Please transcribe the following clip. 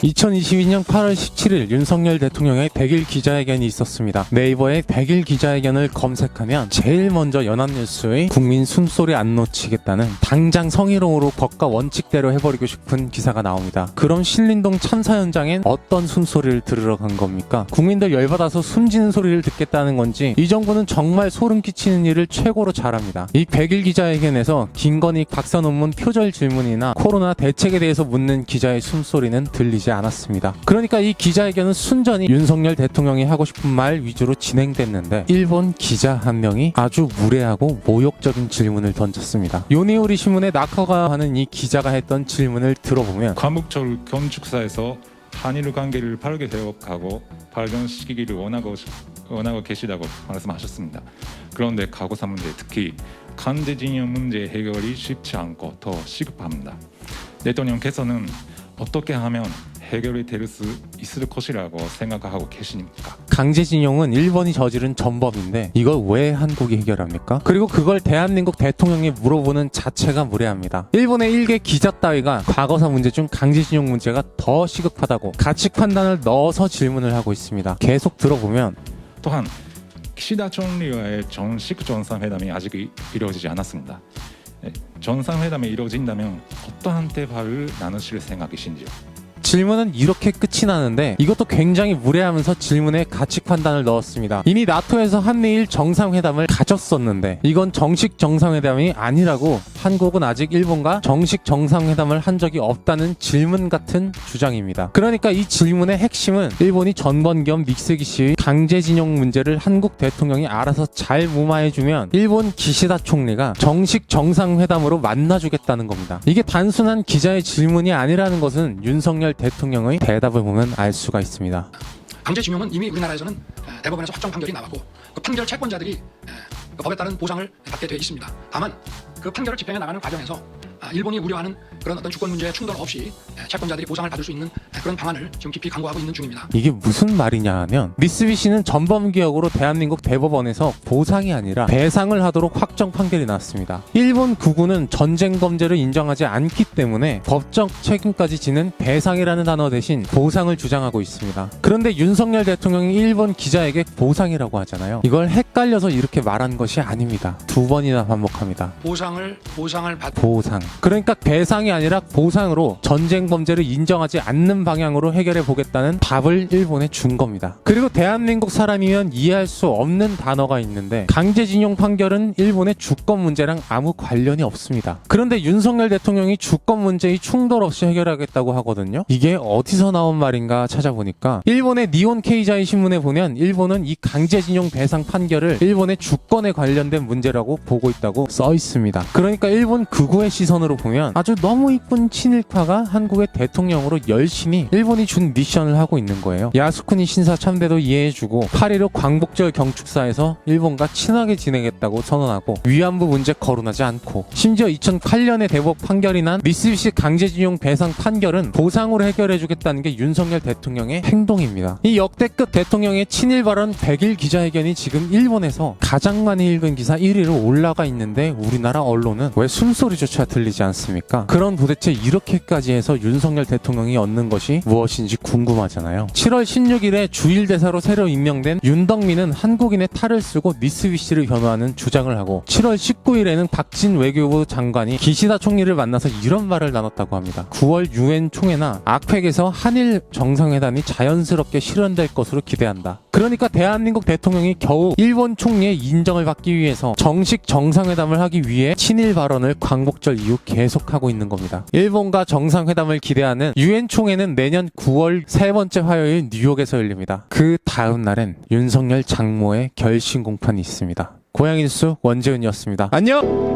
2022년 8월 17일 윤석열 대통령의 100일 기자회견이 있었습니다. 네이버에 100일 기자회견을 검색하면 제일 먼저 연합뉴스의 국민 숨소리 안 놓치겠다는 당장 성희롱으로 법과 원칙대로 해버리고 싶은 기사가 나옵니다. 그럼 신림동 참사 현장엔 어떤 숨소리를 들으러 간 겁니까? 국민들 열받아서 숨지는 소리를 듣겠다는 건지 이 정부는 정말 소름 끼치는 일을 최고로 잘합니다. 이 100일 기자회견에서 김건희 박사 논문 표절 질문이나 코로나 대책에 대해서 묻는 기자의 숨소리는 들리지 않았습니다. 그러니까 이 기자회견은 순전히 윤석열 대통령이 하고 싶은 말 위주로 진행됐는데 일본 기자 한 명이 아주 무례하고 모욕적인 질문을 던졌습니다. 요니우리 신문의 나카가 하는 이 기자가 했던 질문을 들어보면 광복절 건축사에서 한일 관계를 빠르게 회복하고 발전시키기를 원하고 계시다고 말씀하셨습니다. 그런데 가고사 문제, 특히 강제징용 문제 해결이 쉽지 않고 더 시급합니다. 대통령께서는 어떻게 하면 해결이 될 수 있을 것이라고 생각하고 계십니까? 강제징용은 일본이 저지른 전범인데 이걸 왜 한국이 해결합니까? 그리고 그걸 대한민국 대통령이 물어보는 자체가 무례합니다. 일본의 일개 기자 따위가 과거사 문제 중 강제징용 문제가 더 시급하다고 가치 판단을 넣어서 질문을 하고 있습니다. 계속 들어보면 또한 기시다 총리와의 정식 정상회담이 아직 이루어지지 않았습니다. 정상회담이 이루어진다면 어떠한 대화를 나누실 생각이신지요? 질문은 이렇게 끝이 나는데 이것도 굉장히 무례하면서 질문에 가치 판단을 넣었습니다. 이미 나토에서 한미일 정상회담을 가졌었는데 이건 정식 정상회담이 아니라고 한국은 아직 일본과 정식 정상회담을 한 적이 없다는 질문 같은 주장입니다. 그러니까 이 질문의 핵심은 일본이 전번 겸 믹스기 시의 강제징용 문제를 한국 대통령이 알아서 잘 무마해주면 일본 기시다 총리가 정식 정상회담으로 만나주겠다는 겁니다. 이게 단순한 기자의 질문이 아니라는 것은 윤석열 대통령의 대답을 보면 알 수가 있습니다. 강제징용은 이미 우리나라에서는 대법원에서 확정 판결이 나왔고 그 판결 채권자들이 그 법에 따른 보상을 받게 되어 있습니다. 다만 그 판결을 집행해 나가는 과정에서 일본이 우려하는 그런 어떤 주권 문제에 충돌 없이 채권자들이 보상을 받을 수 있는 그런 방안을 지금 깊이 강구하고 있는 중입니다. 이게 무슨 말이냐 하면 미쓰비시는 전범기업으로 대한민국 대법원에서 보상이 아니라 배상을 하도록 확정 판결이 났습니다. 일본 구구는 전쟁 범죄를 인정하지 않기 때문에 법적 책임까지 지는 배상이라는 단어 대신 보상을 주장하고 있습니다. 그런데 윤석열 대통령이 일본 기자에게 보상이라고 하잖아요. 이걸 헷갈려서 이렇게 말한 것이 아닙니다. 두 번이나 반복합니다. 보상. 그러니까 배상이 아니라 보상으로 전쟁 범죄를 인정하지 않는 방향으로 해결해 보겠다는 답을 일본에 준 겁니다. 그리고 대한민국 사람이면 이해할 수 없는 단어가 있는데 강제징용 판결은 일본의 주권 문제랑 아무 관련이 없습니다. 그런데 윤석열 대통령이 주권 문제의 충돌 없이 해결하겠다고 하거든요. 이게 어디서 나온 말인가 찾아보니까 일본의 니온 케이자이 신문에 보면 일본은 이 강제징용 배상 판결을 일본의 주권에 관련된 문제라고 보고 있다고 써 있습니다. 그러니까 일본 극우의 시선으로 보면 아주 너무 이쁜 친일파가 한국의 대통령으로 열심히 일본이 준 미션을 하고 있는 거예요. 야스쿠니 신사 참배도 이해해주고 8.15 광복절 경축사에서 일본과 친하게 지내겠다고 선언하고 위안부 문제 거론하지 않고 심지어 2008년에 대법 판결이 난 미쓰비시 강제징용 배상 판결은 보상으로 해결해주겠다는 게 윤석열 대통령의 행동입니다. 이 역대급 대통령의 친일 발언 100일 기자회견이 지금 일본에서 가장 많이 읽은 기사 1위로 올라가 있는데 우리나라 언론은 왜 숨소리조차 들리지 않습니까? 그런 도대체 이렇게까지 해서 윤석열 대통령이 얻는 것이 무엇인지 궁금하잖아요. 7월 16일에 주일대사로 새로 임명된 윤덕민은 한국인의 탈을 쓰고 미쓰비시를 변호하는 주장을 하고 7월 19일에는 박진 외교부 장관이 기시다 총리를 만나서 이런 말을 나눴다고 합니다. 9월 UN 총회나 아펙에서 한일 정상회담이 자연스럽게 실현될 것으로 기대한다. 그러니까 대한민국 대통령이 겨우 일본 총리의 인정을 받기 위해서 정식 정상회담을 하기 위해 친일 발언을 광복절 이후 계속하고 있는 겁니다. 일본과 정상회담을 기대하는 UN 총회는 내년 9월 세 번째 화요일 뉴욕에서 열립니다. 그 다음 날엔 윤석열 장모의 결심 공판이 있습니다. 고양이 뉴스 원재은이었습니다. 안녕!